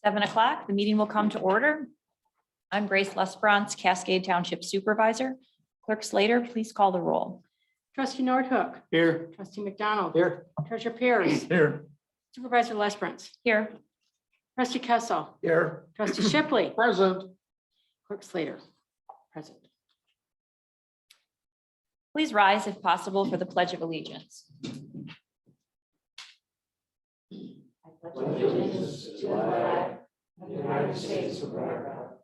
7 o'clock, the meeting will come to order. I'm Grace Lesperance, Cascade Township Supervisor. Clerk Slater, please call the roll. Trustee Nordhook. Here. Trustee McDonald. Here. Treasurer Pierce. Here. Supervisor Lesperance. Here. Trustee Kessel. Here. Trustee Shipley. Present. Clerk Slater. Present. Please rise if possible for the Pledge of Allegiance. Allegiance to the flag of the United States of America,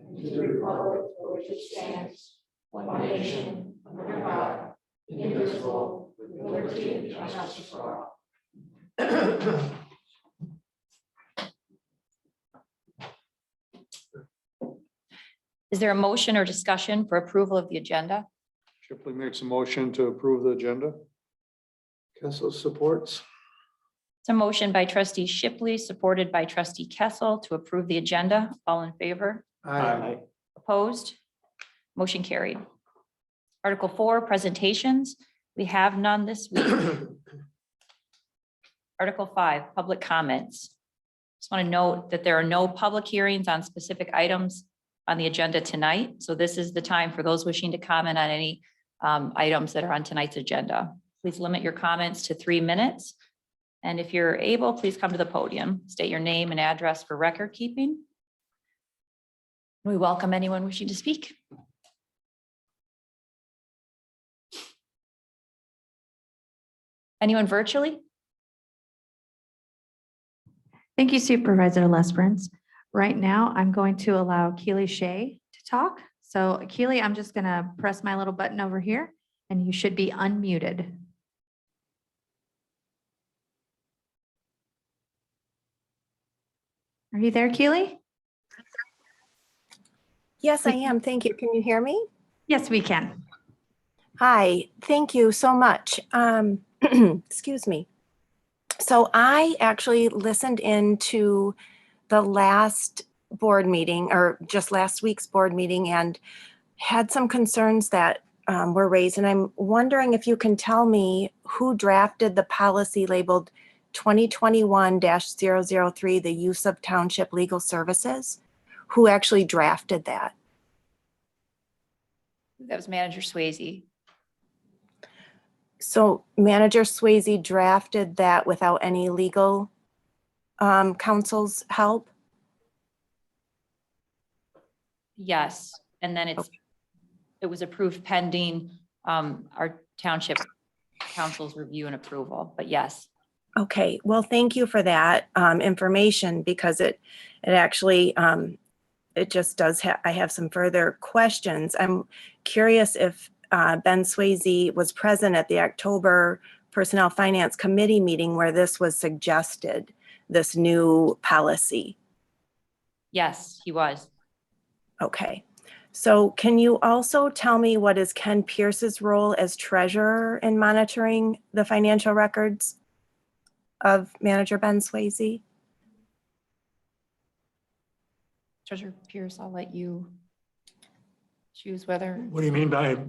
and to the republic for which it stands, one nation, under God, indivisible, with liberty and justice for all. Is there a motion or discussion for approval of the agenda? Shipley makes a motion to approve the agenda. Kessel supports. It's a motion by Trustee Shipley, supported by Trustee Kessel to approve the agenda. All in favor? Aye. Opposed? Motion carried. Article 4, presentations. We have none this week. Article 5, public comments. Just want to note that there are no public hearings on specific items on the agenda tonight. So this is the time for those wishing to comment on any items that are on tonight's agenda. Please limit your comments to 3 minutes. And if you're able, please come to the podium, state your name and address for record keeping. We welcome anyone wishing to speak. Anyone virtually? Thank you, Supervisor Lesperance. Right now, I'm going to allow Keely Shea to talk. So Keely, I'm just going to press my little button over here and you should be unmuted. Are you there, Keely? Yes, I am. Thank you. Can you hear me? Yes, we can. Hi, thank you so much. Excuse me. So I actually listened into the last board meeting, or just last week's board meeting, and had some concerns that were raised. And I'm wondering if you can tell me who drafted the policy labeled 2021-003, the use of township legal services. Who actually drafted that? That was Manager Swayze. So Manager Swayze drafted that without any legal counsel's help? Yes, and then it was approved pending our township council's review and approval, but yes. Okay, well, thank you for that information, because it actually, it just does I have some further questions. I'm curious if Ben Swayze was present at the October Personnel Finance Committee meeting where this was suggested, this new policy. Yes, he was. Okay, so can you also tell me what is Ken Pierce's role as treasurer in monitoring the financial records of Manager Ben Swayze? Treasurer Pierce, I'll let you choose whether. What do you mean by?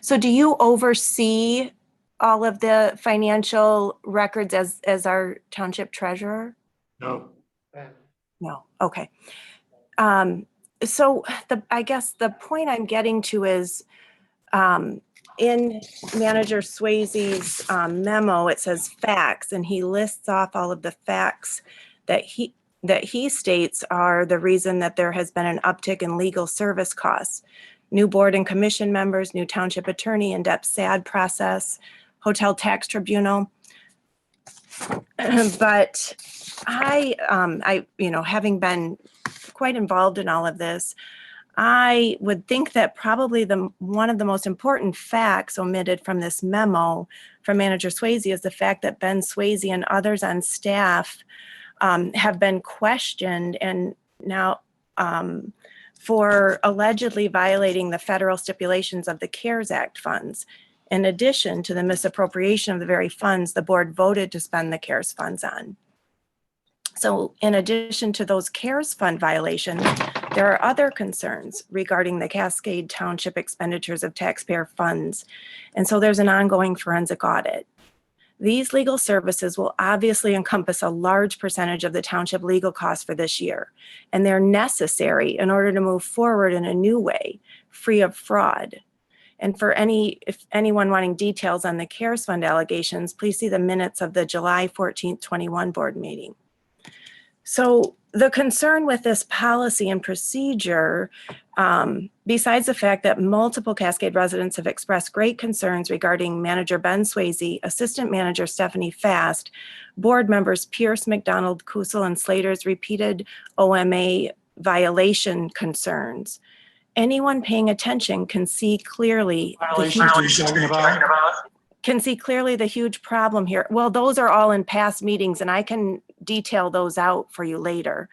So do you oversee all of the financial records as our township treasurer? No. No, okay. So I guess the point I'm getting to is in Manager Swayze's memo, it says facts, and he lists off all of the facts that he states are the reason that there has been an uptick in legal service costs. New board and commission members, new township attorney, in-depth SAD process, hotel tax tribunal. But I, having been quite involved in all of this, I would think that probably one of the most important facts omitted from this memo from Manager Swayze is the fact that Ben Swayze and others on staff have been questioned and now for allegedly violating the federal stipulations of the CARES Act funds. In addition to the misappropriation of the very funds the board voted to spend the CARES funds on. So in addition to those CARES fund violations, there are other concerns regarding the Cascade Township expenditures of taxpayer funds. And so there's an ongoing forensic audit. These legal services will obviously encompass a large percentage of the township legal costs for this year, and they're necessary in order to move forward in a new way, free of fraud. And if anyone wanting details on the CARES Fund allegations, please see the minutes of the July 14th, 21 board meeting. So the concern with this policy and procedure, besides the fact that multiple Cascade residents have expressed great concerns regarding Manager Ben Swayze, Assistant Manager Stephanie Fast, board members Pierce, McDonald, Kusel, and Slater's repeated OMA violation concerns, anyone paying attention can see clearly the huge problem here. Well, those are all in past meetings, and I can detail those out for you later.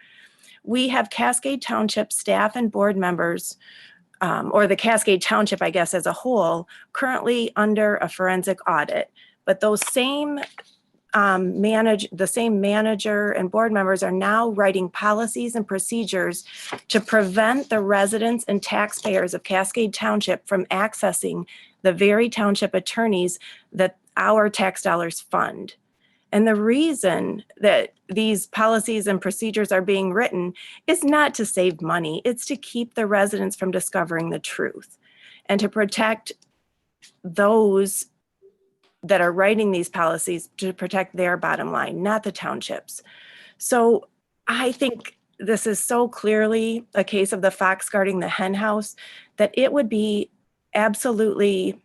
We have Cascade Township staff and board members, or the Cascade Township, I guess, as a whole, currently under a forensic audit. But those same manager and board members are now writing policies and procedures to prevent the residents and taxpayers of Cascade Township from accessing the very township attorneys that our tax dollars fund. And the reason that these policies and procedures are being written is not to save money. It's to keep the residents from discovering the truth and to protect those that are writing these policies, to protect their bottom line, not the townships. So I think this is so clearly a case of the fox guarding the hen house that it would be absolutely,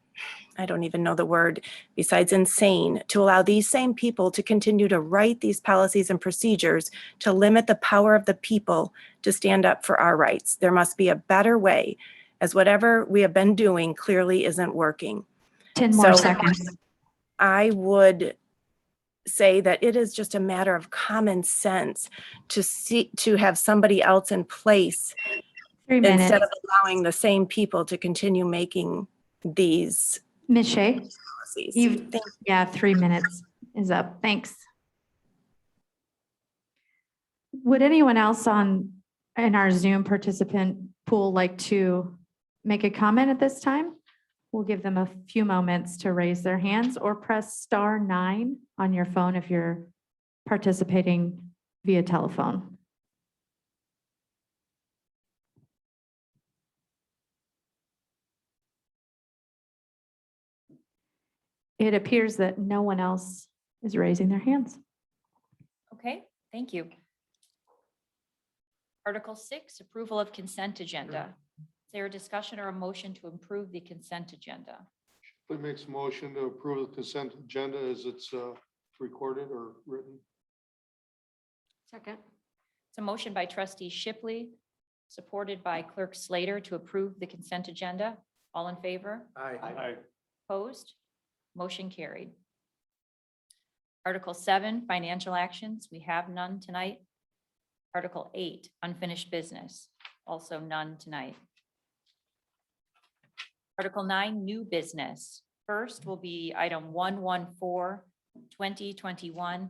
I don't even know the word besides insane, to allow these same people to continue to write these policies and procedures to limit the power of the people to stand up for our rights. There must be a better way, as whatever we have been doing clearly isn't working. 10 more seconds. I would say that it is just a matter of common sense to have somebody else in place 3 minutes. instead of allowing the same people to continue making these Ms. Shea, policies. yeah, 3 minutes is up. Thanks. Would anyone else in our Zoom participant pool like to make a comment at this time? We'll give them a few moments to raise their hands or press *9 on your phone if you're participating via telephone. It appears that no one else is raising their hands. Okay, thank you. Article 6, approval of consent agenda. Is there a discussion or a motion to approve the consent agenda? Shipley makes a motion to approve the consent agenda as it's recorded or written. Second. It's a motion by trustee Shipley, supported by clerk Slater to approve the consent agenda. All in favor? Aye. Opposed? Motion carried. Article 7, financial actions. We have none tonight. Article 8, unfinished business. Also none tonight. Article 9, new business. First will be item 114, 2021,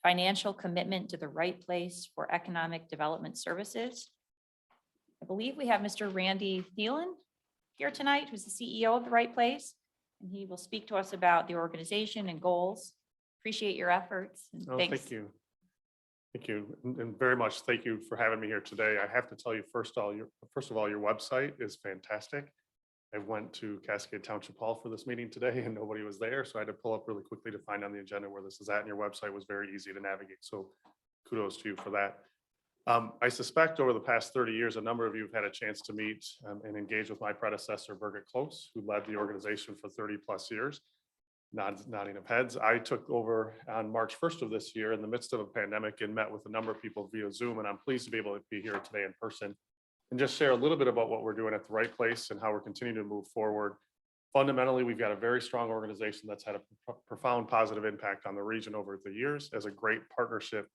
financial commitment to the Right Place for Economic Development Services. I believe we have Mr. Randy Thielen here tonight, who's the CEO of the Right Place, and he will speak to us about the organization and goals. Appreciate your efforts. And Oh, thanks. thank you. Thank you. And very much thank you for having me here today. I have to tell you, first of all, your website is fantastic. I went to Cascade Township Hall for this meeting today and nobody was there. So I had to pull up really quickly to find on the agenda where this is at, and your website was very easy to navigate. So kudos to you for that. I suspect over the past 30 years, a number of you have had a chance to meet and engage with my predecessor, Birgit Close, who led the organization for 30 plus years. Nodding of heads. I took over on March 1st of this year in the midst of a pandemic and met with a number of people via Zoom, and I'm pleased to be able to be here today in person and just share a little bit about what we're doing at the Right Place and how we're continuing to move forward. Fundamentally, we've got a very strong organization that's had a profound positive impact on the region over the years as a great partnership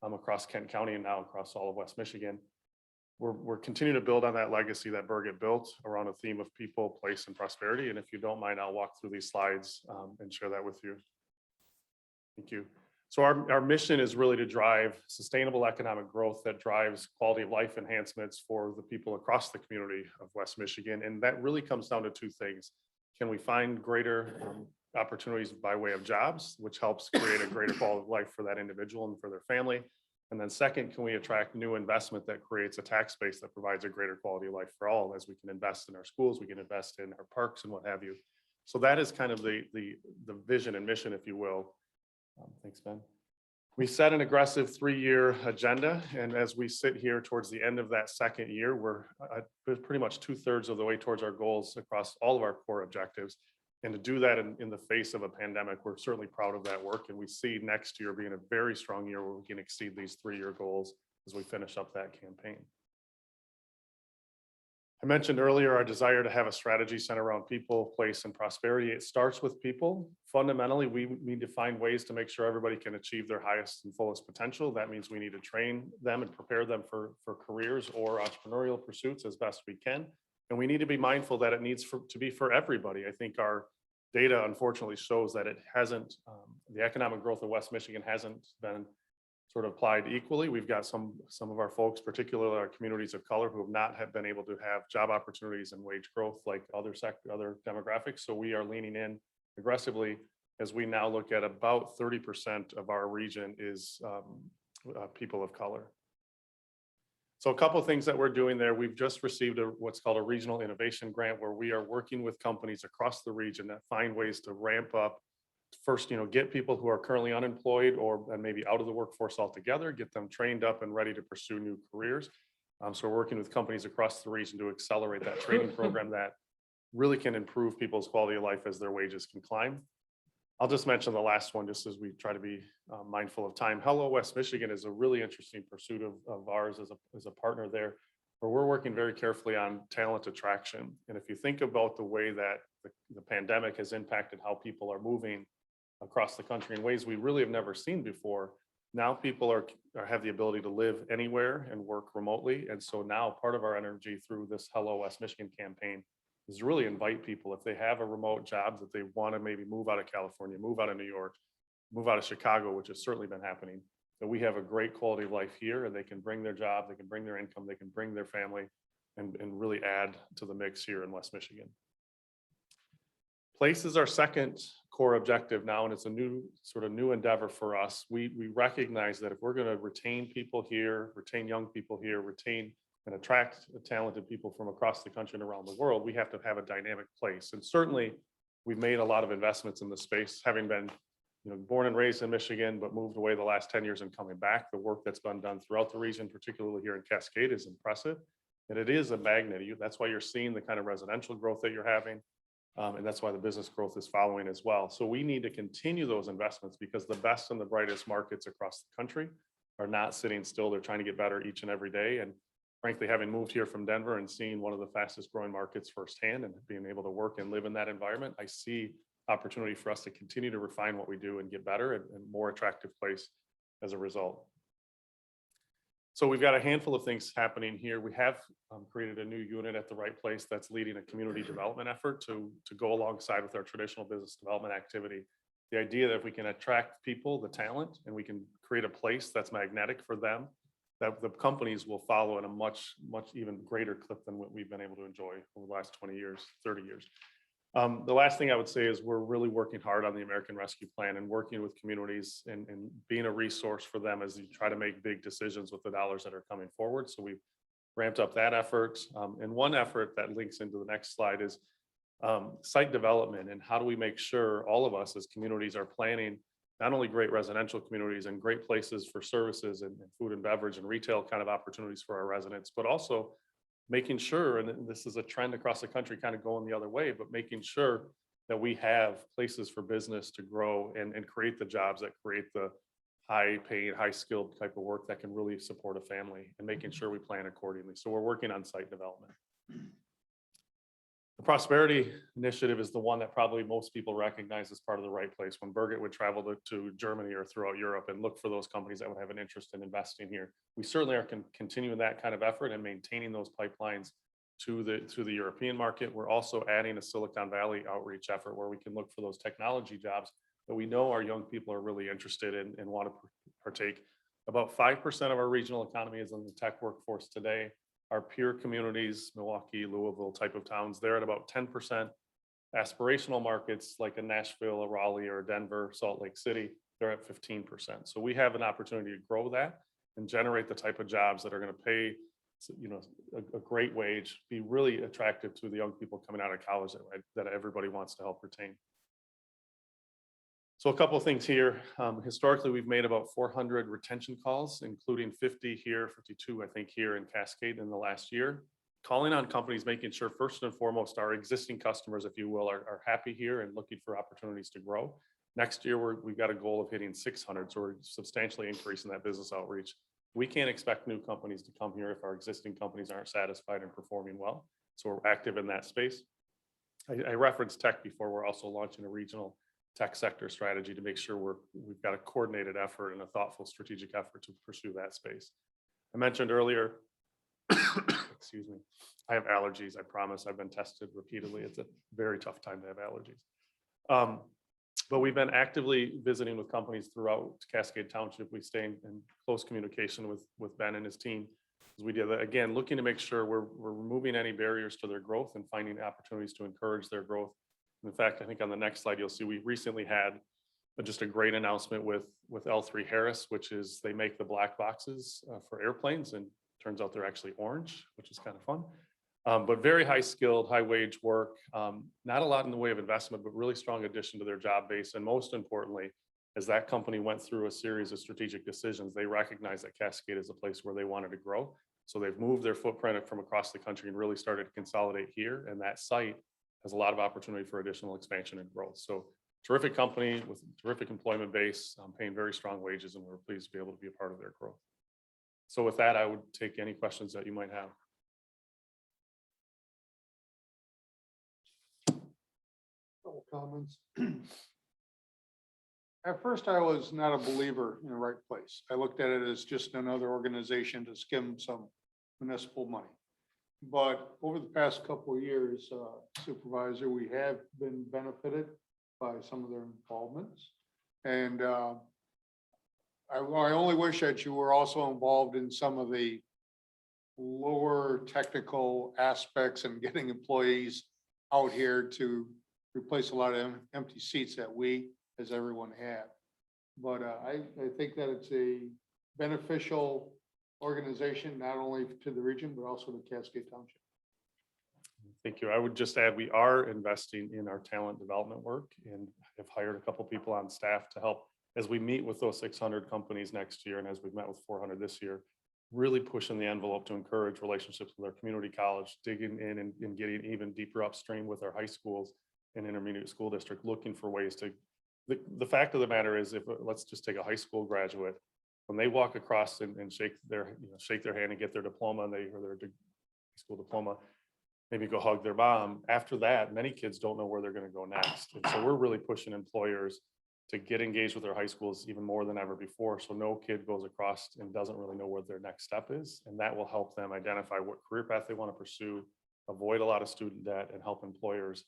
across Kent County and now across all of West Michigan. We're continuing to build on that legacy that Birgit built around a theme of people, place, and prosperity. And if you don't mind, I'll walk through these slides and share that with you. Thank you. So our mission is really to drive sustainable economic growth that drives quality of life enhancements for the people across the community of West Michigan. And that really comes down to two things. Can we find greater opportunities by way of jobs, which helps create a greater quality of life for that individual and for their family? And then second, can we attract new investment that creates a tax base that provides a greater quality of life for all, as we can invest in our schools, we can invest in our parks and what have you. So that is kind of the vision and mission, if you will. Thanks, Ben. We set an aggressive 3-year agenda, and as we sit here towards the end of that second year, we're pretty much 2/3 of the way towards our goals across all of our core objectives. And to do that in the face of a pandemic, we're certainly proud of that work. And we see next year being a very strong year where we can exceed these 3-year goals as we finish up that campaign. I mentioned earlier our desire to have a strategy centered around people, place, and prosperity. It starts with people. Fundamentally, we need to find ways to make sure everybody can achieve their highest and fullest potential. That means we need to train them and prepare them for careers or entrepreneurial pursuits as best we can. And we need to be mindful that it needs to be for everybody. I think our data unfortunately shows that it hasn't, the economic growth of West Michigan hasn't been sort of applied equally. We've got some of our folks, particularly our communities of color, who have not been able to have job opportunities and wage growth like other demographics. So we are leaning in aggressively as we now look at about 30% of our region is people of color. So a couple of things that we're doing there. We've just received what's called a regional innovation grant, where we are working with companies across the region that find ways to ramp up. First, get people who are currently unemployed and maybe out of the workforce altogether, get them trained up and ready to pursue new careers. So we're working with companies across the region to accelerate that training program that really can improve people's quality of life as their wages can climb. I'll just mention the last one, just as we try to be mindful of time. Hello West Michigan is a really interesting pursuit of ours as a partner there, where we're working very carefully on talent attraction. And if you think about the way that the pandemic has impacted how people are moving across the country in ways we really have never seen before, now people have the ability to live anywhere and work remotely. And so now part of our energy through this Hello West Michigan campaign is really invite people, if they have a remote job that they want to maybe move out of California, move out of New York, move out of Chicago, which has certainly been happening, that we have a great quality of life here, and they can bring their job, they can bring their income, they can bring their family, and really add to the mix here in West Michigan. Place is our second core objective now, and it's a new endeavor for us. We recognize that if we're going to retain people here, retain young people here, retain and attract talented people from across the country and around the world, we have to have a dynamic place. And certainly we've made a lot of investments in this space, having been born and raised in Michigan, but moved away the last 10 years and coming back. The work that's been done throughout the region, particularly here in Cascade, is impressive. And it is a magnet. That's why you're seeing the kind of residential growth that you're having. And that's why the business growth is following as well. So we need to continue those investments, because the best and the brightest markets across the country are not sitting still. They're trying to get better each and every day. And frankly, having moved here from Denver and seeing one of the fastest growing markets firsthand and being able to work and live in that environment, I see opportunity for us to continue to refine what we do and get better and more attractive place as a result. So we've got a handful of things happening here. We have created a new unit at the right place that's leading a community development effort to go alongside with our traditional business development activity. The idea that if we can attract people, the talent, and we can create a place that's magnetic for them, that the companies will follow in a much even greater clip than what we've been able to enjoy over the last 20 years, 30 years. The last thing I would say is we're really working hard on the American Rescue Plan and working with communities and being a resource for them as you try to make big decisions with the dollars that are coming forward. So we've ramped up that effort. And one effort that links into the next slide is site development, and how do we make sure all of us as communities are planning not only great residential communities and great places for services and food and beverage and retail kind of opportunities for our residents, but also making sure, and this is a trend across the country kind of going the other way, but making sure that we have places for business to grow and create the jobs that create the high paid, high skilled type of work that can really support a family, and making sure we plan accordingly. So we're working on site development. The Prosperity Initiative is the one that probably most people recognize as part of the right place. When Birgit would travel to Germany or throughout Europe and look for those companies that would have an interest in investing here, we certainly are continuing that kind of effort and maintaining those pipelines to the European market. We're also adding a Silicon Valley outreach effort where we can look for those technology jobs that we know our young people are really interested in and want to partake. About 5% of our regional economy is in the tech workforce today. Our peer communities, Milwaukee, Louisville type of towns, they're at about 10%. aspirational markets like a Nashville, a Raleigh, or a Denver, Salt Lake City, they're at 15%. So we have an opportunity to grow that and generate the type of jobs that are going to pay, you know, a great wage, be really attractive to the young people coming out of college that everybody wants to help retain. So a couple of things here. Historically, we've made about 400 retention calls, including 50 here, 52, I think, here in Cascade in the last year. Calling on companies, making sure first and foremost, our existing customers, if you will, are happy here and looking for opportunities to grow. Next year, we've got a goal of hitting 600, so we're substantially increasing that business outreach. We can't expect new companies to come here if our existing companies aren't satisfied and performing well. So we're active in that space. I referenced tech before. We're also launching a regional tech sector strategy to make sure we've got a coordinated effort and a thoughtful strategic effort to pursue that space. I mentioned earlier, excuse me, I have allergies. I promise. I've been tested repeatedly. It's a very tough time to have allergies. But we've been actively visiting with companies throughout Cascade Township. We stay in close communication with Ben and his team as we do that. Again, looking to make sure we're removing any barriers to their growth and finding opportunities to encourage their growth. In fact, I think on the next slide, you'll see we recently had just a great announcement with L3 Harris, which is they make the black boxes for airplanes, and turns out they're actually orange, which is kind of fun. But very high skilled, high wage work, not a lot in the way of investment, but really strong addition to their job base. And most importantly, as that company went through a series of strategic decisions, they recognized that Cascade is a place where they wanted to grow. So they've moved their footprint from across the country and really started to consolidate here. And that site has a lot of opportunity for additional expansion and growth. So terrific company with terrific employment base, paying very strong wages, and we're pleased to be able to be a part of their growth. So with that, I would take any questions that you might have. Couple comments. At first, I was not a believer in the right place. I looked at it as just another organization to skim some municipal money. But over the past couple of years, Supervisor, we have been benefited by some of their involvements. And I only wish that you were also involved in some of the lower technical aspects and getting employees out here to replace a lot of empty seats that we, as everyone, had. But I think that it's a beneficial organization, not only to the region, but also to Cascade Township. Thank you. I would just add, we are investing in our talent development work and have hired a couple people on staff to help as we meet with those 600 companies next year. And as we've met with 400 this year, really pushing the envelope to encourage relationships with our community college, digging in and getting even deeper upstream with our high schools and intermediate school district, looking for ways to, the fact of the matter is, if let's just take a high school graduate, when they walk across and shake their hand and get their diploma, or their school diploma, maybe go hug their mom. After that, many kids don't know where they're going to go next. And so we're really pushing employers to get engaged with their high schools even more than ever before. So no kid goes across and doesn't really know what their next step is. And that will help them identify what career path they want to pursue, avoid a lot of student debt, and help employers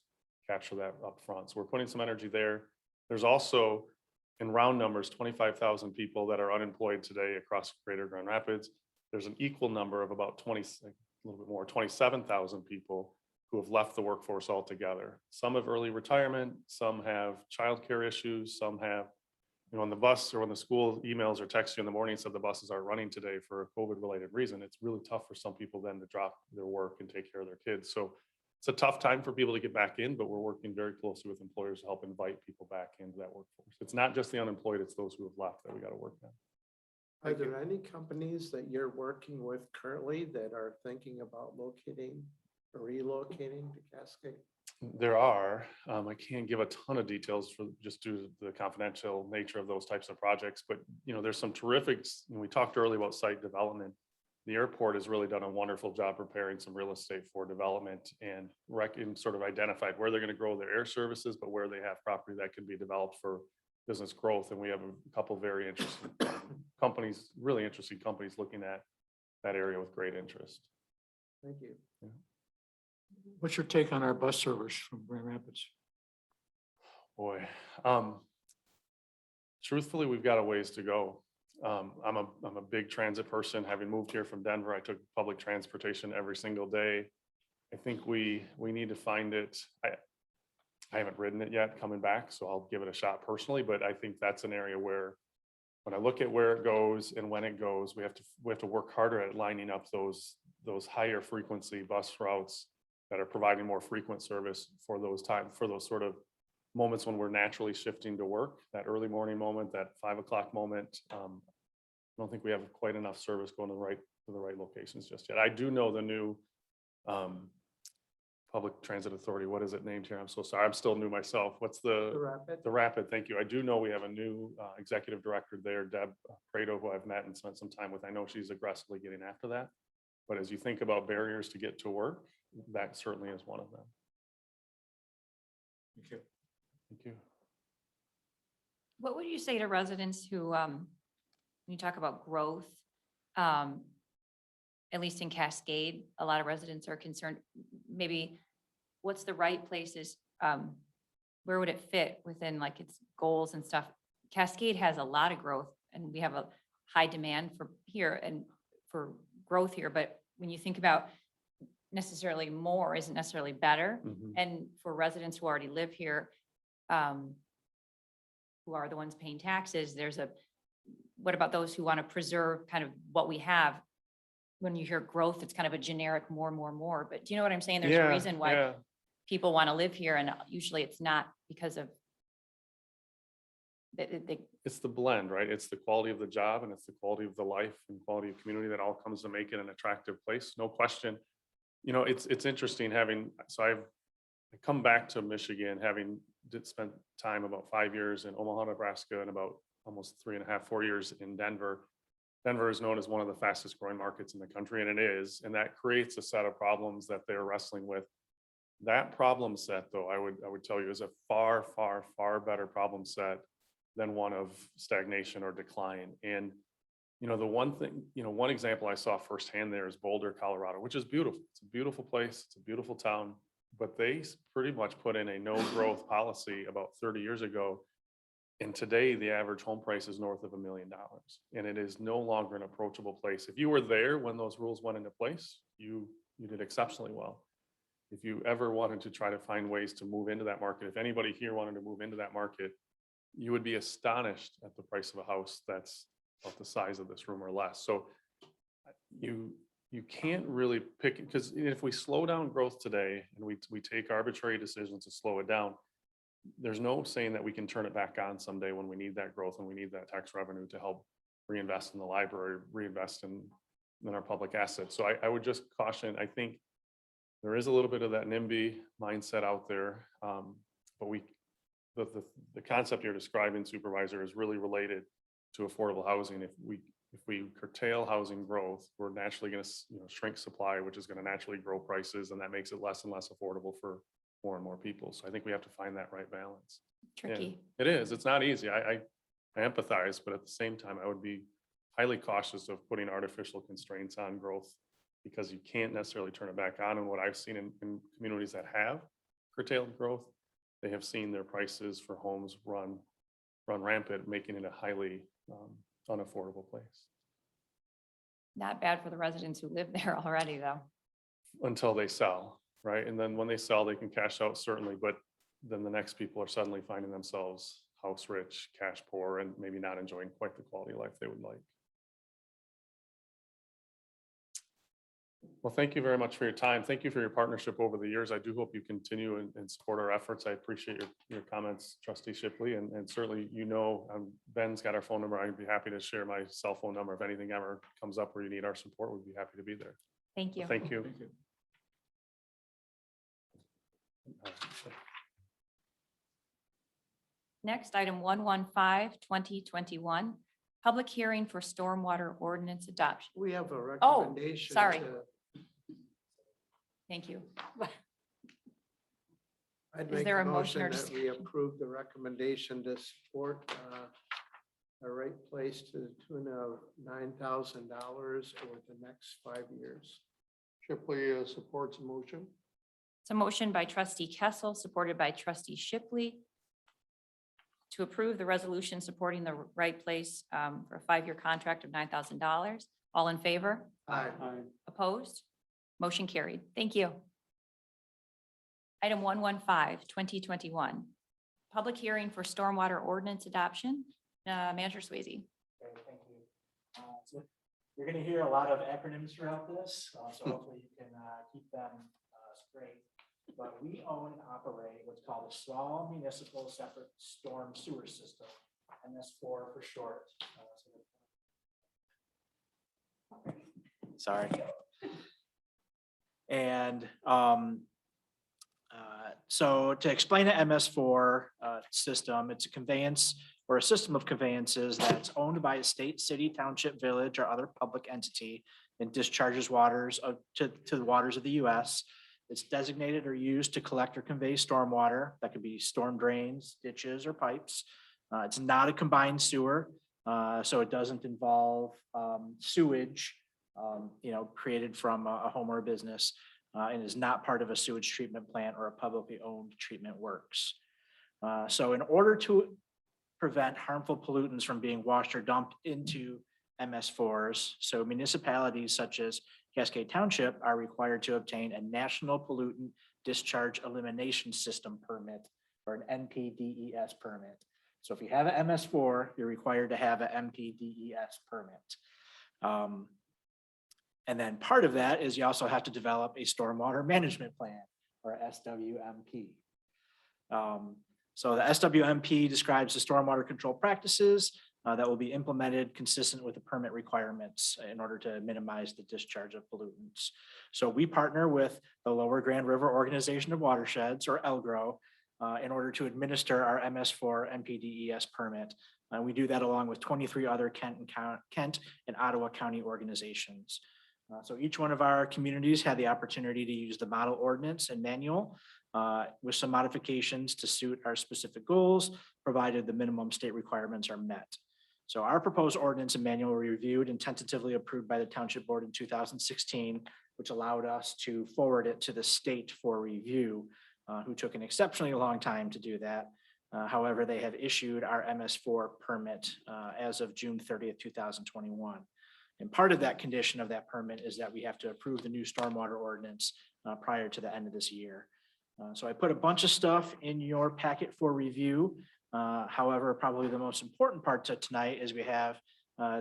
capture that up front. So we're putting some energy there. There's also, in round numbers, 25,000 people that are unemployed today across Greater Grand Rapids. There's an equal number of about 27,000 people who have left the workforce altogether. Some have early retirement, some have childcare issues, some have, on the bus or when the school emails or texts you in the morning said the buses aren't running today for a COVID-related reason. It's really tough for some people then to drop their work and take care of their kids. So it's a tough time for people to get back in, but we're working very closely with employers to help invite people back into that workforce. It's not just the unemployed, it's those who have left that we got to work on. Are there any companies that you're working with currently that are thinking about locating or relocating to Cascade? There are. I can't give a ton of details for just due to the confidential nature of those types of projects, but there's some terrific, we talked earlier about site development. The airport has really done a wonderful job preparing some real estate for development and sort of identified where they're going to grow their air services, but where they have property that can be developed for business growth. And we have a couple of very interesting companies, really interesting companies looking at that area with great interest. Thank you. Yeah. What's your take on our bus service from Grand Rapids? Boy, truthfully, we've got a ways to go. I'm a big transit person. Having moved here from Denver, I took public transportation every single day. I think we need to find it. I haven't ridden it yet coming back, so I'll give it a shot personally, but I think that's an area where when I look at where it goes and when it goes, we have to work harder at lining up those higher frequency bus routes that are providing more frequent service for those sort of moments when we're naturally shifting to work, that early morning moment, that 5 o'clock moment. I don't think we have quite enough service going to the right locations just yet. I do know the new Public Transit Authority. What is it named here? I'm so sorry. I'm still new myself. What's the Rapid. Rapid? Thank you. I do know we have a new executive director there, Deb Prado, who I've met and spent some time with. I know she's aggressively getting after that. But as you think about barriers to get to work, that certainly is one of them. Thank you. Thank you. What would you say to residents who, when you talk about growth, at least in Cascade, a lot of residents are concerned, maybe what's the right places? Where would it fit within like its goals and stuff? Cascade has a lot of growth and we have a high demand for here and for growth here. But when you think about necessarily more isn't necessarily better. Mhm. And for residents who already live here, who are the ones paying taxes, what about those who want to preserve kind of what we have? When you hear growth, it's kind of a generic more, but do you know what I'm saying? There's a reason why people want to live here and usually it's not because of It's the blend, right? It's the quality of the job and it's the quality of the life and quality of community that all comes to make it an attractive place. No question. You know, it's interesting I come back to Michigan, spent time about 5 years in Omaha, Nebraska, and about almost 3.5, 4 years in Denver. Denver is known as one of the fastest growing markets in the country, and it is, and that creates a set of problems that they're wrestling with. That problem set, though, I would tell you is a far, far, far better problem set than one of stagnation or decline. And, you know, one example I saw firsthand there is Boulder, Colorado, which is beautiful. It's a beautiful place. It's a beautiful town, but they pretty much put in a no growth policy about 30 years ago. And today the average home price is north of $1 million, and it is no longer an approachable place. If you were there when those rules went into place, you did exceptionally well. If you ever wanted to try to find ways to move into that market, if anybody here wanted to move into that market, you would be astonished at the price of a house that's about the size of this room or less. So you can't really pick, because if we slow down growth today and we take arbitrary decisions to slow it down, there's no saying that we can turn it back on someday when we need that growth and we need that tax revenue to help reinvest in the library, reinvest in our public assets. So I would just caution, I think there is a little bit of that NIMBY mindset out there, but the concept you're describing, Supervisor, is really related to affordable housing. If we curtail housing growth, we're naturally going to shrink supply, which is going to naturally grow prices, and that makes it less and less affordable for more and more people. So I think we have to find that right balance. tricky. And it is. It's not easy. I empathize, but at the same time, I would be highly cautious of putting artificial constraints on growth because you can't necessarily turn it back on. And what I've seen in communities that have curtailed growth, they have seen their prices for homes run rampant, making it a highly unaffordable place. Not bad for the residents who live there already, though. Until they sell, right? And then when they sell, they can cash out, certainly, but then the next people are suddenly finding themselves house rich, cash poor, and maybe not enjoying quite the quality of life they would like. Well, thank you very much for your time. Thank you for your partnership over the years. I do hope you continue and support our efforts. I appreciate your comments, Trustee Shipley, and certainly, Ben's got our phone number. I'd be happy to share my cell phone number. If anything ever comes up where you need our support, we'd be happy to be there. Thank you. So thank you. Thank you. Next, item 115-2021, public hearing for stormwater ordinance adoption. We have a Oh, recommendation. sorry. Thank you. I'd Is make there a a motion or motion that we discussion? approve the recommendation to support a rate place to the tune of $9,000 over the next 5 years. Shipley supports a motion. It's a motion by trustee Kessel, supported by trustee Shipley, to approve the resolution supporting the right place for a 5-year contract of $9,000. All in favor? Aye. Opposed? Motion carried. Thank you. Item 115, 2021. Public hearing for stormwater ordinance adoption. Manager Swayze. Great, thank you. So you're going to hear a lot of acronyms throughout this, so hopefully you can keep them straight. But we own and operate what's called a small municipal separate storm sewer system, MS4 for short. Sorry. And so to explain an MS4 system, it's a conveyance or a system of conveyances that's owned by a state, city, township, village, or other public entity and discharges waters to the waters of the US. It's designated or used to collect or convey stormwater. That could be storm drains, ditches, or pipes. It's not a combined sewer, so it doesn't involve sewage, created from a home or a business, and is not part of a sewage treatment plant or a publicly owned treatment works. So in order to prevent harmful pollutants from being washed or dumped into MS4s, so municipalities such as Cascade Township are required to obtain a National Pollutant Discharge Elimination System permit, or an NPDES permit. So if you have an MS4, you're required to have an NPDES permit. And then part of that is you also have to develop a stormwater management plan, or SWMP. So the SWMP describes the stormwater control practices that will be implemented consistent with the permit requirements in order to minimize the discharge of pollutants. So we partner with the Lower Grand River Organization of Watersheds, or LGRO, in order to administer our MS4 NPDES permit. We do that along with 23 other Kent and Ottawa County organizations. So each one of our communities had the opportunity to use the model ordinance and manual with some modifications to suit our specific goals, provided the minimum state requirements are met. So our proposed ordinance and manual were reviewed and tentatively approved by the Township Board in 2016, which allowed us to forward it to the state for review, who took an exceptionally long time to do that. However, they have issued our MS4 permit as of June 30th, 2021. And part of that condition of that permit is that we have to approve the new stormwater ordinance prior to the end of this year. So I put a bunch of stuff in your packet for review. However, probably the most important part to tonight is we have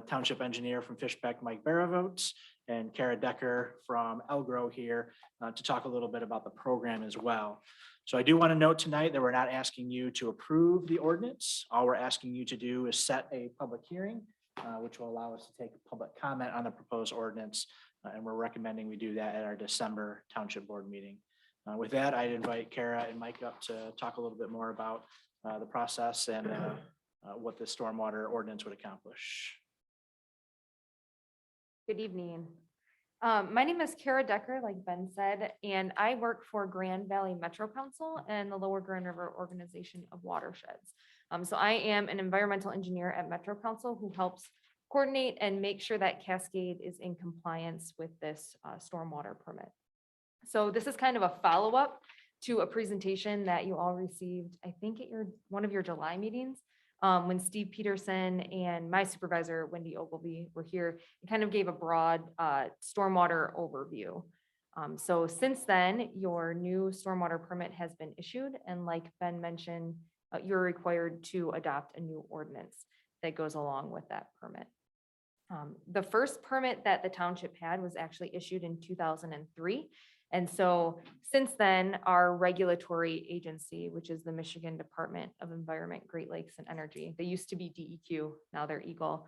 Township Engineer from Fishbeck, Mike Baravotes, and Kara Decker from Elgro here to talk a little bit about the program as well. So I do want to note tonight that we're not asking you to approve the ordinance. All we're asking you to do is set a public hearing, which will allow us to take a public comment on the proposed ordinance. And we're recommending we do that at our December Township Board meeting. With that, I'd invite Kara and Mike up to talk a little bit more about the process and what the stormwater ordinance would accomplish. Good evening. My name is Kara Decker, like Ben said, and I work for Grand Valley Metro Council and the Lower Grand River Organization of Watersheds. So I am an environmental engineer at Metro Council who helps coordinate and make sure that Cascade is in compliance with this stormwater permit. So this is kind of a follow-up to a presentation that you all received, I think at one of your July meetings, when Steve Peterson and my supervisor, Wendy Ogilvy, were here and kind of gave a broad stormwater overview. So since then, your new stormwater permit has been issued, and like Ben mentioned, you're required to adopt a new ordinance that goes along with that permit. The first permit that the township had was actually issued in 2003. And so since then, our regulatory agency, which is the Michigan Department of Environment, Great Lakes and Energy, they used to be DEQ, now they're EGLE.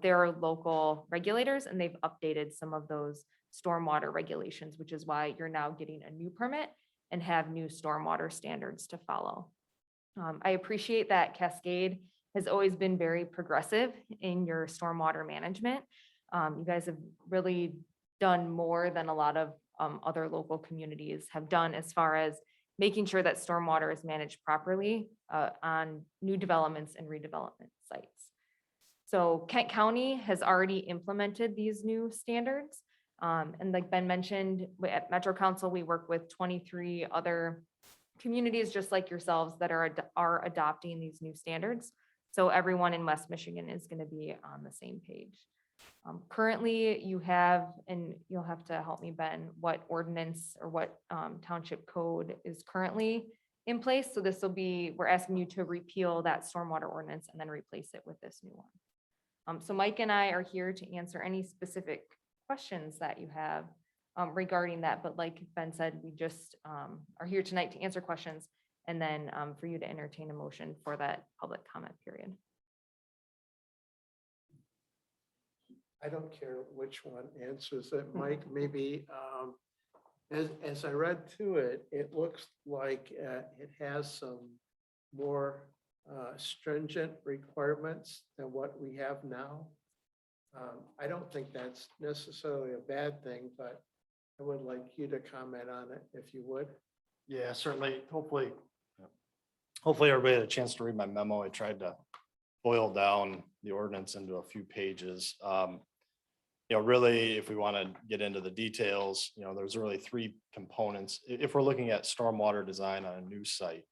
They're local regulators, and they've updated some of those stormwater regulations, which is why you're now getting a new permit and have new stormwater standards to follow. I appreciate that Cascade has always been very progressive in your stormwater management. You guys have really done more than a lot of other local communities have done as far as making sure that stormwater is managed properly on new developments and redevelopment sites. So Kent County has already implemented these new standards. And like Ben mentioned, at Metro Council, we work with 23 other communities just like yourselves that are adopting these new standards. So everyone in West Michigan is going to be on the same page. Currently, you have, and you'll have to help me, Ben, what ordinance or what township code is currently in place. So this will be, we're asking you to repeal that stormwater ordinance and then replace it with this new one. So Mike and I are here to answer any specific questions that you have regarding that. But like Ben said, we just are here tonight to answer questions and then for you to entertain a motion for that public comment period. I don't care which one answers it, Mike, maybe, as I read through it, it looks like it has some more stringent requirements than what we have now. I don't think that's necessarily a bad thing, but I would like you to comment on it if you would. Yeah, certainly. Hopefully everybody had a chance to read my memo. I tried to boil down the ordinance into a few pages. Really, if we want to get into the details, there's really three components. If we're looking at stormwater design on a new site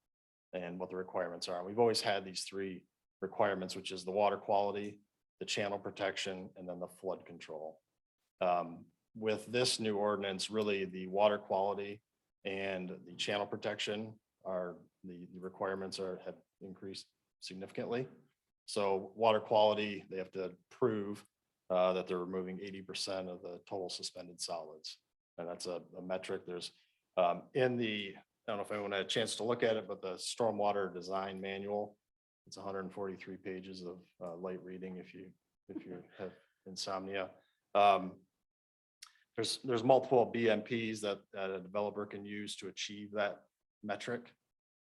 and what the requirements are, we've always had these three requirements, which is the water quality, the channel protection, and then the flood control. With this new ordinance, really the water quality and the channel protection are the requirements have increased significantly. So water quality, they have to prove that they're removing 80% of the total suspended solids. And that's a metric. There's I don't know if anyone had a chance to look at it, but the stormwater design manual, it's 143 pages of light reading if you have insomnia. There's multiple BMPs that a developer can use to achieve that metric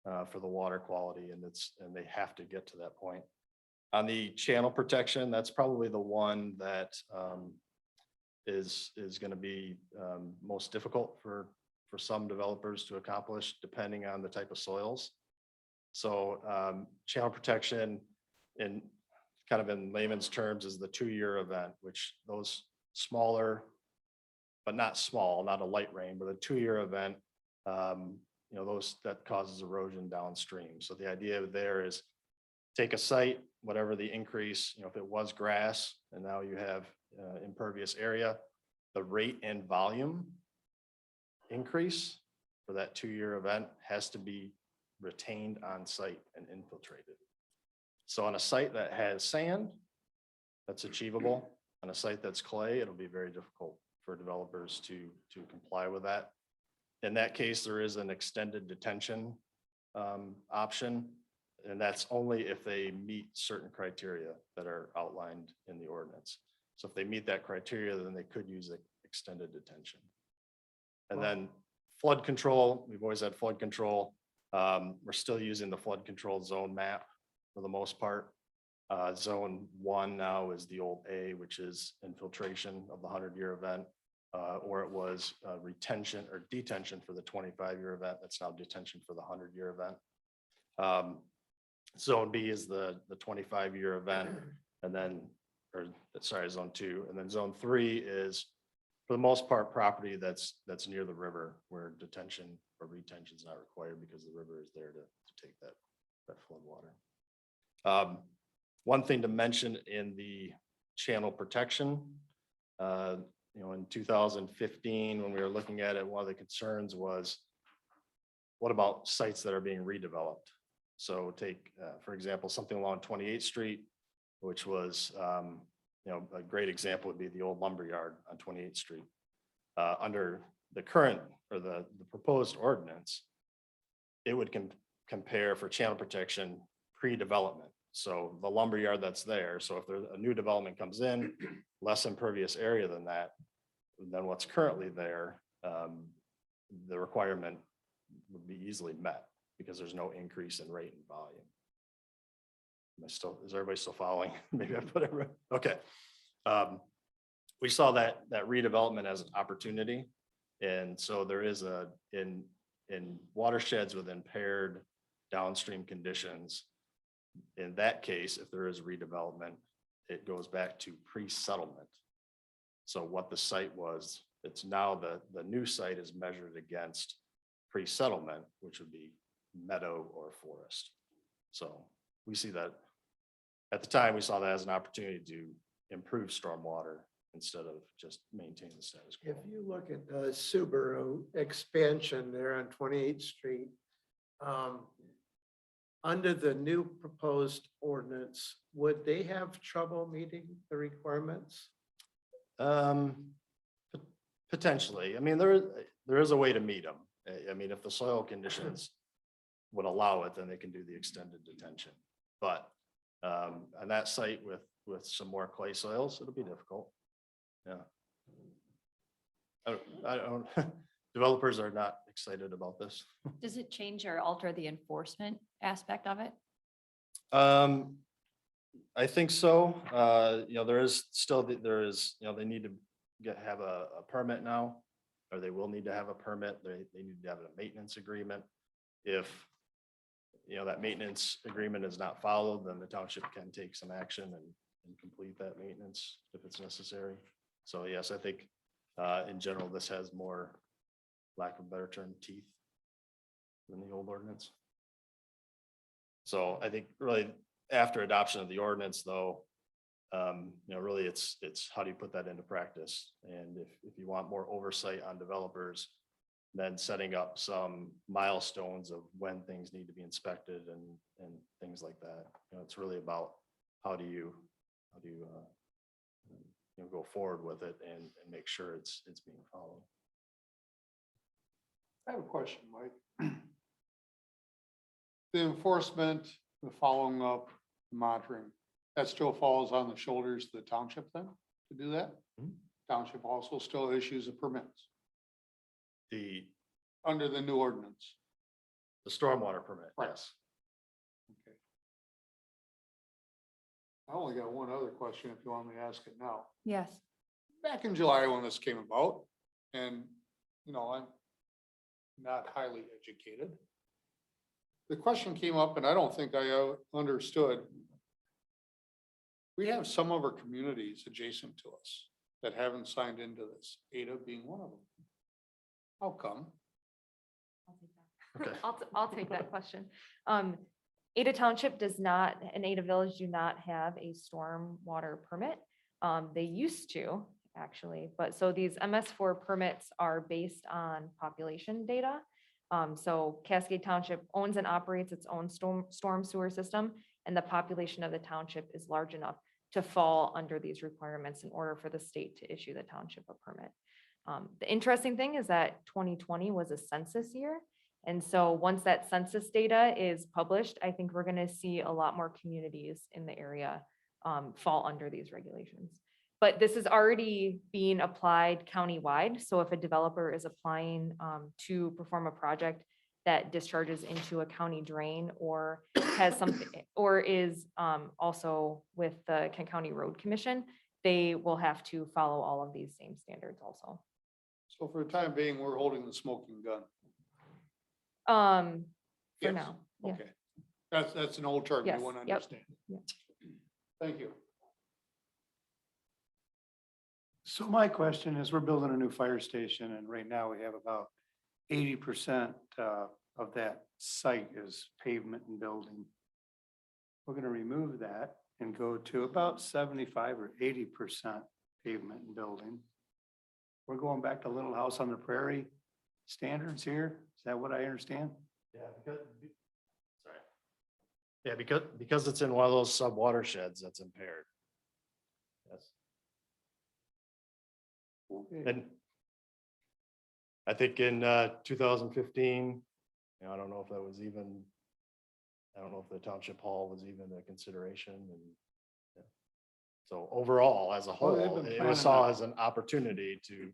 for the water quality, and they have to get to that point. On the channel protection, that's probably the one that is going to be most difficult for some developers to accomplish, depending on the type of soils. So channel protection, in kind of in layman's terms, is the 2-year event, which those smaller, but not small, not a light rain, but a 2-year event, those that causes erosion downstream. So the idea there is take a site, whatever the increase, if it was grass and now you have impervious area, the rate and volume increase for that 2-year event has to be retained on site and infiltrated. So on a site that has sand, that's achievable. On a site that's clay, it'll be very difficult for developers to comply with that. In that case, there is an extended detention option. And that's only if they meet certain criteria that are outlined in the ordinance. So if they meet that criteria, then they could use extended detention. And then flood control, we've always had flood control. We're still using the flood control zone map for the most part. Zone 1 now is the old A, which is infiltration of the 100-year event, or it was retention or detention for the 25-year event. That's now detention for the 100-year event. Zone B is the 25-year event, and then, zone 2, and then zone 3 is, for the most part, property that's near the river where detention or retention is not required because the river is there to take that flood water. One thing to mention in the channel protection, in 2015, when we were looking at it, one of the concerns was, what about sites that are being redeveloped? So take, for example, something along 28th Street, which was, a great example would be the old lumberyard on 28th Street. Under the current or the proposed ordinance, it would compare for channel protection pre-development. So the lumberyard that's there. So if there's a new development comes in, less impervious area than what's currently there, the requirement would be easily met, because there's no increase in rate and volume. Is everybody still following? Maybe I put it right. Okay. We saw that redevelopment as an opportunity. And so there is in watersheds with impaired downstream conditions, in that case, if there is redevelopment, it goes back to pre-settlement. So what the site was, it's now the new site is measured against pre-settlement, which would be meadow or forest. So we see that at the time, we saw that as an opportunity to improve stormwater instead of just maintain the status If quo. you look at the Subaru expansion there on 28th Street, under the new proposed ordinance, would they have trouble meeting the requirements? Potentially. I mean, there is a way to meet them. I mean, if the soil conditions would allow it, then they can do the extended detention. But on that site with some more clay soils, it'll be difficult. Yeah. I don't, developers are not excited about this. Does it change or alter the enforcement aspect of it? I think so. You know, there is still, there is, you know, they need to have a permit now, or they will need to have a permit. They need to have a maintenance agreement. If, you know, that maintenance agreement is not followed, then the township can take some action and complete that maintenance if it's necessary. So yes, I think in general, this has more, lack of a better term, teeth than the old ordinance. So I think really after adoption of the ordinance though, you know, really it's how do you put that into practice? And if you want more oversight on developers, then setting up some milestones of when things need to be inspected and things like that. You know, it's really about how do you know, go forward with it and make sure it's being followed. I have a question, Mike. The enforcement, the following up, the monitoring, that still falls on the shoulders of the township then to do that? Mhm. Township also still issues the permits The under the new ordinance. stormwater permit, Right. yes. Okay. I only got one other question if you want me to ask it now. Yes. Back in July when this came about, and, you know, I'm not highly educated. The question came up and I don't think I understood. We have some of our communities adjacent to us that haven't signed into this, Ada being one of them. How come? I'll take that. Okay. I'll take that question. Ada Township does not, and Ada Village do not have a stormwater permit. They used to, actually, but so these MS4 permits are based on population data. So Cascade Township owns and operates its own storm sewer system, and the population of the township is large enough to fall under these requirements in order for the state to issue the township a permit. The interesting thing is that 2020 was a census year. And so once that census data is published, I think we're going to see a lot more communities in the area fall under these regulations. But this is already being applied countywide. So if a developer is applying to perform a project that discharges into a county drain or has something, or is also with the Kent County Road Commission, they will have to follow all of these same standards also. So for the time being, we're holding the smoking gun. For Yes. now, yeah. Okay. That's an old term. Yes, You want to yep, understand. yeah. Thank you. So my question is, we're building a new fire station and right now we have about 80% of that site is pavement and building. We're gonna remove that and go to about 75 or 80% pavement and building. We're going back to Little House on the Prairie standards here. Is that what I understand? Yeah, sorry. Yeah, because it's in one of those sub watersheds that's impaired. Yes. Okay. And I think in 2015, you know, I don't know if that was even, I don't know if the township hall was even a consideration and. Yeah. So overall, as a Well, they've whole, been it planning was saw on- as an opportunity to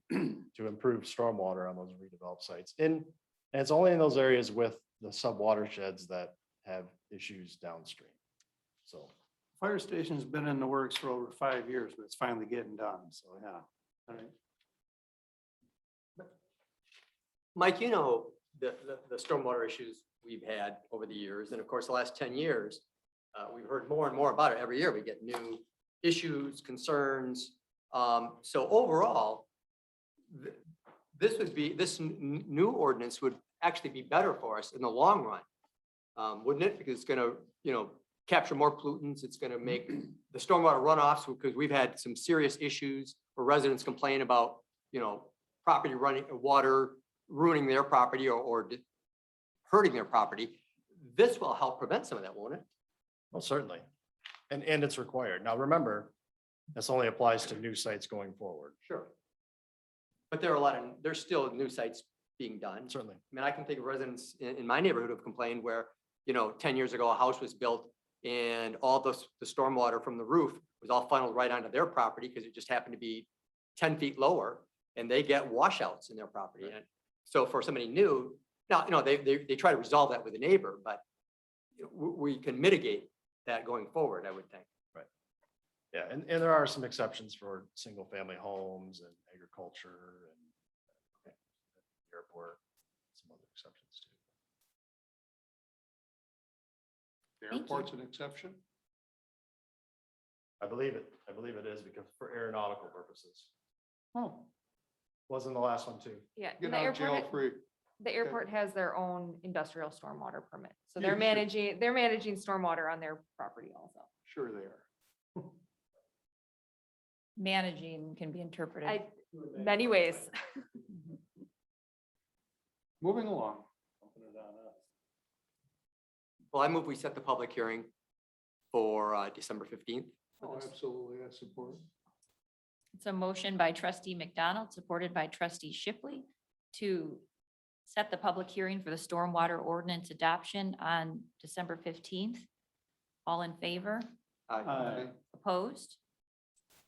improve stormwater on those redeveloped sites. And it's only in those areas with the sub watersheds that have issues downstream. So. Fire station's been in the works for over 5 years, but it's finally getting done. So, yeah. All right. Mike, you know, the stormwater issues we've had over the years, and of course, the last 10 years, we've heard more and more about it. Every year, we get new issues, concerns. So overall, this new ordinance would actually be better for us in the long run, wouldn't it? Because it's gonna, you know, capture more pollutants. It's gonna make the stormwater runoffs, because we've had some serious issues where residents complain about, property running, water ruining their property or hurting their property. This will help prevent some of that, won't it? Well, certainly. And it's required. Now, remember, this only applies to new sites going forward. Sure. But there's still new sites being done. Certainly. I mean, I can think of residents in my neighborhood who have complained where, 10 years ago, a house was built and all the stormwater from the roof was all funneled right onto their property because it just happened to be 10 feet lower, and they get washouts in their property. And so for somebody new, now, they try to resolve that with a neighbor, but we can mitigate that going forward, I would think. Yeah, and there are some exceptions for single family homes and agriculture and airport, some other exceptions too. The Thank you. airport's an exception. I believe it is because for aeronautical purposes. Oh, Wasn't the last one too. Yeah. Get and the out jail airport, free. the airport has their own industrial stormwater permit. So Yeah, they're sure. managing stormwater on their property also. Sure they are. managing can be interpreted. Many ways. Moving along. Well, I move we set the public hearing for December 15th. Oh, absolutely, I support. It's a motion by trustee McDonald, supported by trustee Shipley, to set the public hearing for the stormwater ordinance adoption on December 15th. All in favor? Aye. Opposed?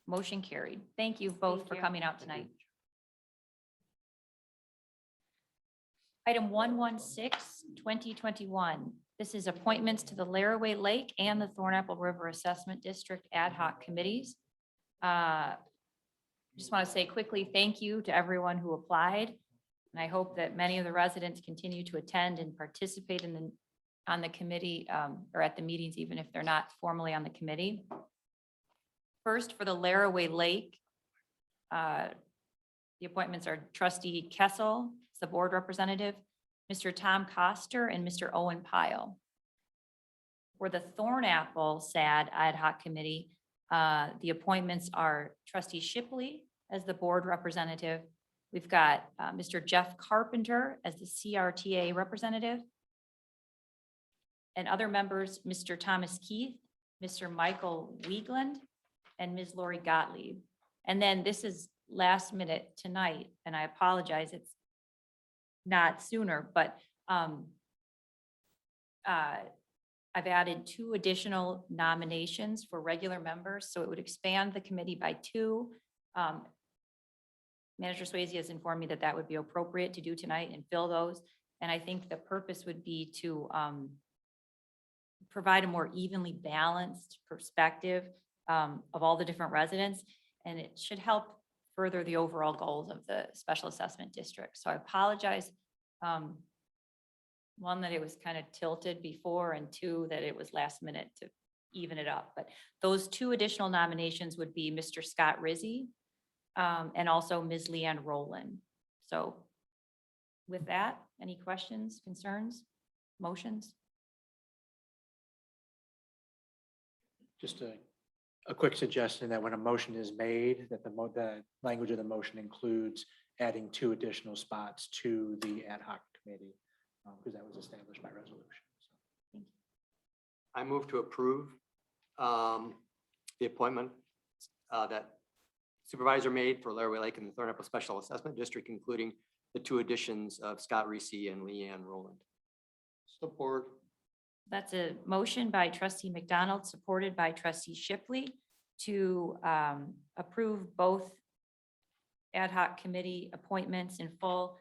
Motion carried. Thank you both Thank for you. coming out tonight. Item 116, 2021. This is appointments to the Laraway Lake and the Thornapple River Assessment District Ad Hoc Committees. Just want to say quickly, thank you to everyone who applied. And I hope that many of the residents continue to attend and participate on the committee or at the meetings, even if they're not formally on the committee. First, for the Laraway Lake, the appointments are trustee Kessel, the board representative, Mr. Tom Coster, and Mr. Owen Pyle. For the Thornapple SAD Ad Hoc Committee, the appointments are trustee Shipley as the board representative. We've got Mr. Jeff Carpenter as the CRTA representative. And other members, Mr. Thomas Keith, Mr. Michael Wiegland, and Ms. Lori Gottlieb. And then this is last minute tonight, and I apologize, it's not sooner, but I've added 2 additional nominations for regular members, so it would expand the committee by 2. Manager Swayze has informed me that that would be appropriate to do tonight and fill those. And I think the purpose would be to provide a more evenly balanced perspective of all the different residents, and it should help further the overall goals of the special assessment district. So I apologize. 1, that it was kind of tilted before, and 2, that it was last minute to even it up. But those 2 additional nominations would be Mr. Scott Rizzi and also Ms. Leanne Rowland. So with that, any questions, concerns, motions? Just a quick suggestion that when a motion is made, that the language of the motion includes adding 2 additional spots to the ad hoc committee, because that was established by resolution. So. I move to approve the appointment that supervisor made for Laraway Lake and the Thornapple Special Assessment District, including the 2 additions of Scott Reese and Leanne Rowland. Support. That's a motion by trustee McDonald, supported by trustee Shipley, to approve both ad hoc committee appointments in full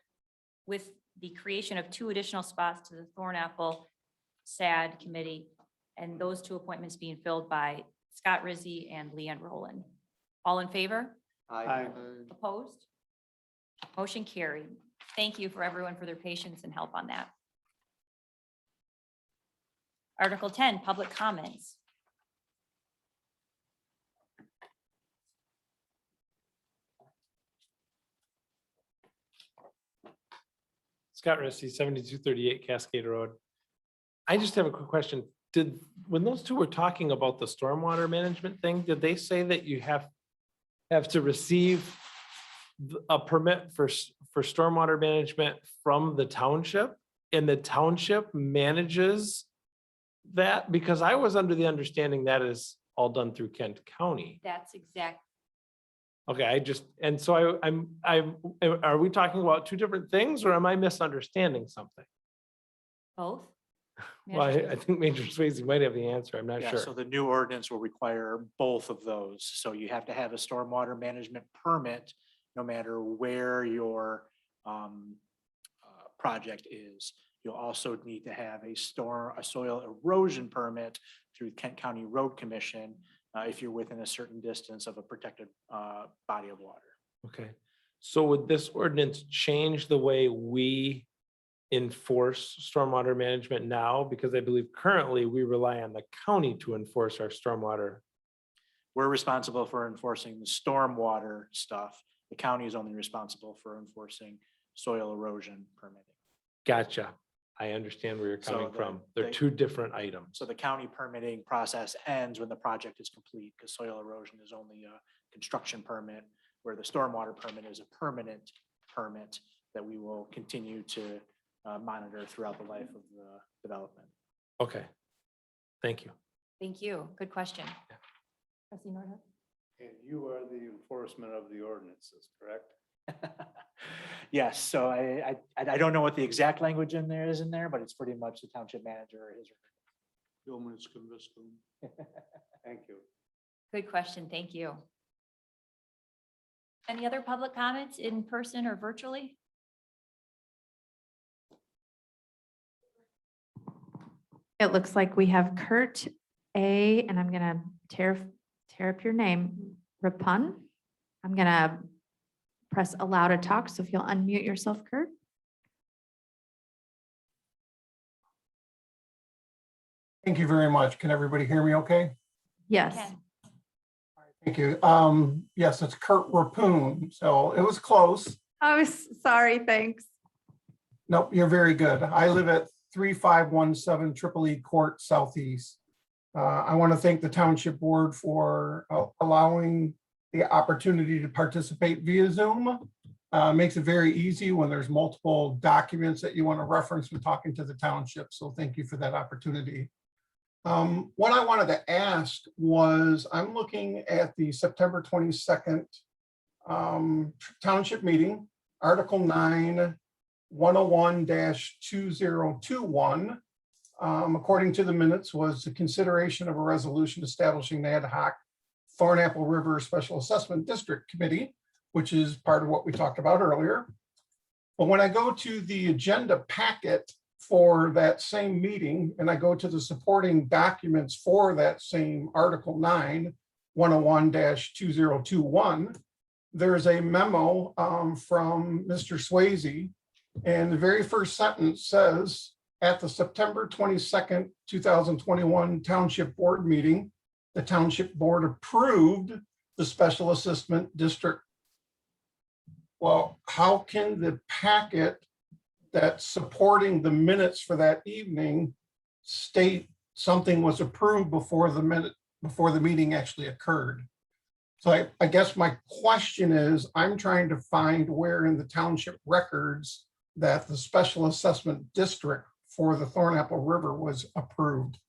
with the creation of 2 additional spots to the Thornapple SAD committee, and those 2 appointments being filled by Scott Rizzi and Leanne Rowland. All in favor? Aye. Opposed? Motion carried. Thank you for everyone for their patience and help on that. Article 10, public comments. Scott Rusty, 7238 Cascade Road. I just have a quick question. when those two were talking about the stormwater management thing, did they say that you have to receive a permit for stormwater management from the township? And the township manages that? Because I was under the understanding that is all done through Kent County. That's exact. Okay, are we talking about two different things or am I misunderstanding something? Both? Well, I think Major Swayze might have the answer. I'm not Yeah, sure. so the new ordinance will require both of those. So you have to have a stormwater management permit, no matter where your project is. You'll also need to have a soil erosion permit through Kent County Road Commission if you're within a certain distance of a protected body of water. Okay, so would this ordinance change the way we enforce stormwater management now? Because I believe currently we rely on the county to enforce our stormwater. We're responsible for enforcing the stormwater stuff. The county is only responsible for enforcing soil erosion permitting. Gotcha. I understand where you're So coming the- from. They're the- two different items. So the county permitting process ends when the project is complete, because soil erosion is only a construction permit, where the stormwater permit is a permanent permit that we will continue to monitor throughout the life of the development. Okay. Thank you. Thank you. Good question. Trustee Nordhook? And you are the enforcement of the ordinances, correct? Yes, so I don't know what the exact language in there is in there, but it's pretty much the township manager or his. Thank you. Good question. Thank you. Any other public comments in person or virtually? It looks like we have Kurt A, and I'm gonna tear up your name, Rapun. I'm gonna press allow to talk, so if you'll unmute yourself, Kurt. Thank you very much. Can everybody hear me okay? Yes. Ken? Thank you. Yes, it's Kurt Rapoon. So it was close. Oh, sorry, thanks. Nope, you're very good. I live at 3517 Triple E Court Southeast. I want to thank the Township Board for allowing the opportunity to participate via Zoom. Makes it very easy when there's multiple documents that you want to reference when talking to the township. So thank you for that opportunity. What I wanted to ask was, I'm looking at the September 22nd Township meeting, Article 9, 101-2021. According to the minutes, was the consideration of a resolution establishing the ad hoc Thornapple River Special Assessment District Committee, which is part of what we talked about earlier. But when I go to the agenda packet for that same meeting, and I go to the supporting documents for that same Article 9, 101-2021, there's a memo from Mr. Swayze, and the very first sentence says, at the September 22nd, 2021 Township Board meeting, the Township Board approved the Special Assessment District. Well, how can the packet that's supporting the minutes for that evening state something was approved before the meeting actually occurred? So I guess my question is, I'm trying to find where in the township records that the Special Assessment District for the Thornapple River was approved.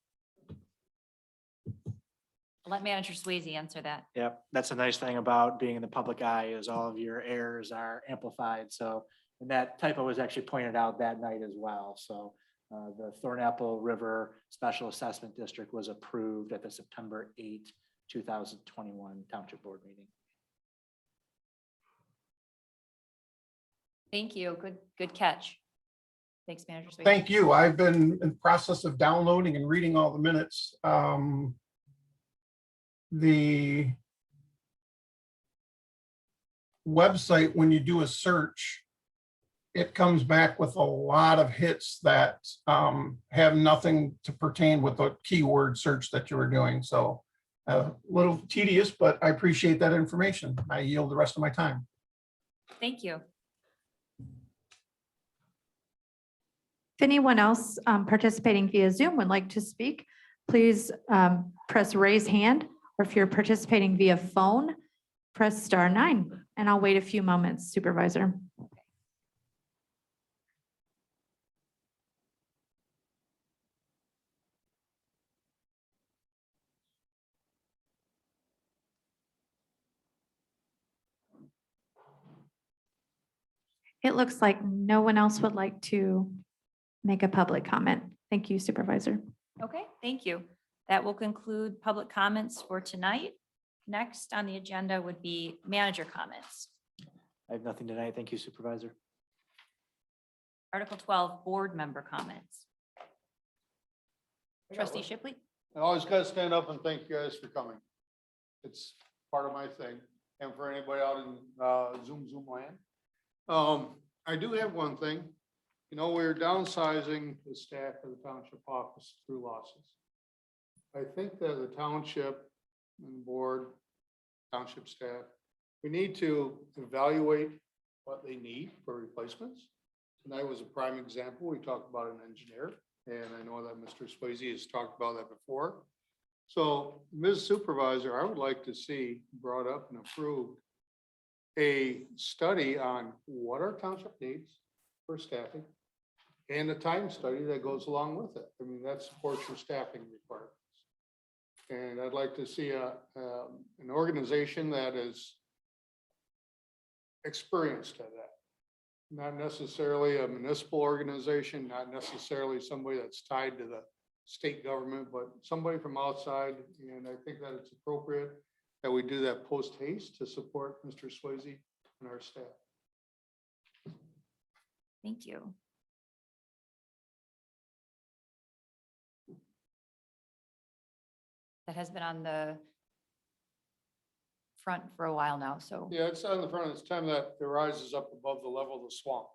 I'll let Manager Swayze answer that. Yep, that's a nice thing about being in the public eye, is all of your errors are amplified. So, and that typo was actually pointed out that night as well. So the Thornapple River Special Assessment District was approved at the September 8, 2021 Township Board meeting. Thank you. Good catch. Thanks, Manager Swayze. Thank you. I've been in the process of downloading and reading all the minutes. The website, when you do a search, it comes back with a lot of hits that have nothing to pertain with the keyword search that you were doing. So a little tedious, but I appreciate that information. I yield the rest of my time. Thank you. If anyone else participating via Zoom would like to speak, please press raise hand, or if you're participating via phone, press *9, and I'll wait a few moments, Supervisor. It looks like no one else would like to make a public comment. Thank you, Supervisor. Okay, thank you. That will conclude public comments for tonight. Next on the agenda would be manager comments. I have nothing tonight. Thank you, Supervisor. Article 12, board member comments. Trustee Shipley? I always got to stand up and thank you guys for coming. It's part of my thing. And for anybody out in Zoom land. I do have one thing. You know, we're downsizing the staff of the township office through losses. I think that the township and board, township staff, we need to evaluate what they need for replacements. Tonight was a prime example. We talked about an engineer, and I know that Mr. Swayze has talked about that before. So, Ms. Supervisor, I would like to see brought up and approved a study on what our township needs for staffing and a time study that goes along with it. I mean, that supports your staffing requirements. And I'd like to see an organization that is experienced at that. Not necessarily a municipal organization, not necessarily somebody that's tied to the state government, but somebody from outside. And I think that it's appropriate that we do that post haste to support Mr. Swayze and our staff. Thank you. That has been on the front for a while now, so. Yeah, it's on the front. It's time that it rises up above the level of the swamp.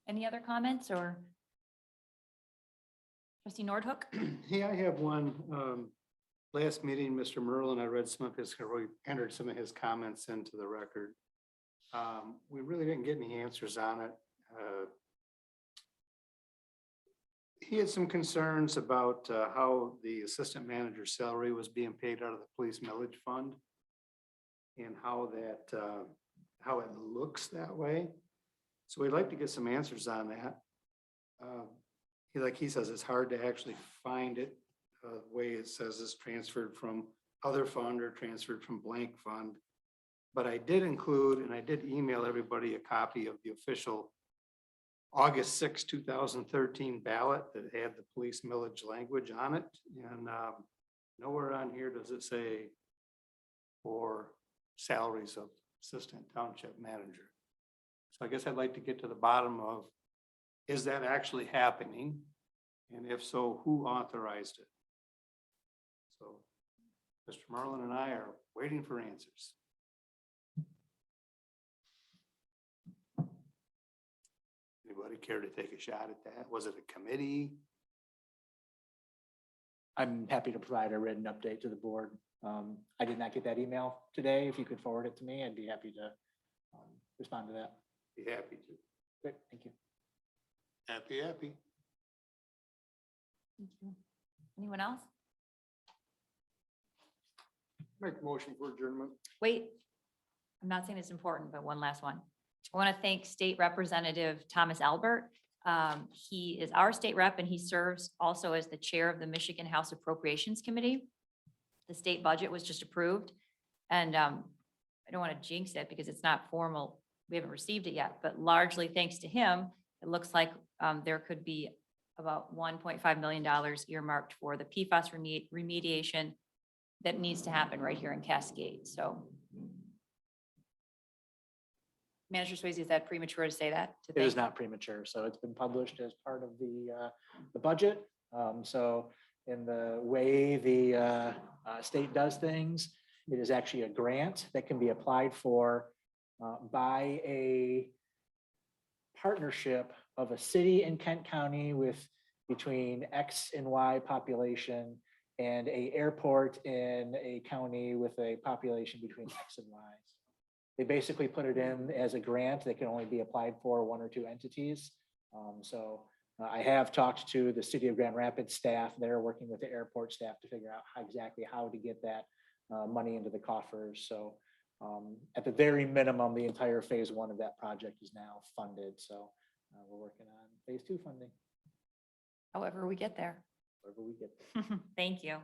Any other comments or? Trustee Nordhook? Yeah, I have one. Last meeting, Mr. Merlin, I read some of his, or entered some of his comments into the record. We really didn't get any answers on it. He had some concerns about how the assistant manager's salary was being paid out of the police millage fund and how that, how it looks that way. So we'd like to get some answers on that. Like he says, it's hard to actually find it, the way it says it's transferred from other fund or transferred from blank fund. But I did include, and I did email everybody a copy of the official August 6, 2013 ballot that had the police millage language on it. And nowhere on here does it say for salaries of assistant township manager. So I guess I'd like to get to the bottom of, is that actually happening? And if so, who authorized it? So Mr. Merlin and I are waiting for answers. Anybody care to take a shot at that? Was it a committee? I'm happy to provide a written update to the board. I did not get that email today. If you could forward it to me, I'd be happy to respond to that. Be happy to. Great, thank you. Happy. Thank you. Anyone else? Make a motion for adjournment. Wait, I'm not saying it's important, but one last one. I want to thank State Representative Thomas Albert. He is our state rep and he serves also as the chair of the Michigan House Appropriations Committee. The state budget was just approved. And I don't want to jinx it because it's not formal. We haven't received it yet, but largely thanks to him, it looks like there could be about $1.5 million earmarked for the PFAS remediation that needs to happen right here in Cascade. So Manager Swayze, is that premature to say that? To It is thank- not premature, so it's been published as part of the budget. So in the way the state does things, it is actually a grant that can be applied for by a partnership of a city in Kent County with between X and Y population and a airport in a county with a population between X and Y. They basically put it in as a grant that can only be applied for 1 or 2 entities. I have talked to the city of Grand Rapids staff. They're working with the airport staff to figure out exactly how to get that money into the coffers. So at the very minimum, the entire phase 1 of that project is now funded. So we're working on phase 2 funding, However we get there. wherever we get there. Thank you.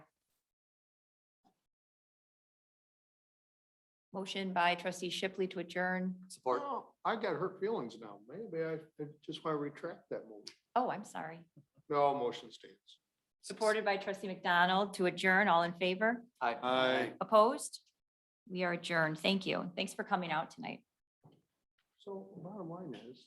Motion by trustee Shipley to adjourn. Support. Well, I got hurt feelings now. Maybe I just want to retract that motion. Oh, I'm sorry. No, motion stands. Supported by trustee McDonald to adjourn. All in favor? Aye. Opposed? We are adjourned. Thank you. Thanks for coming out tonight. So bottom line is,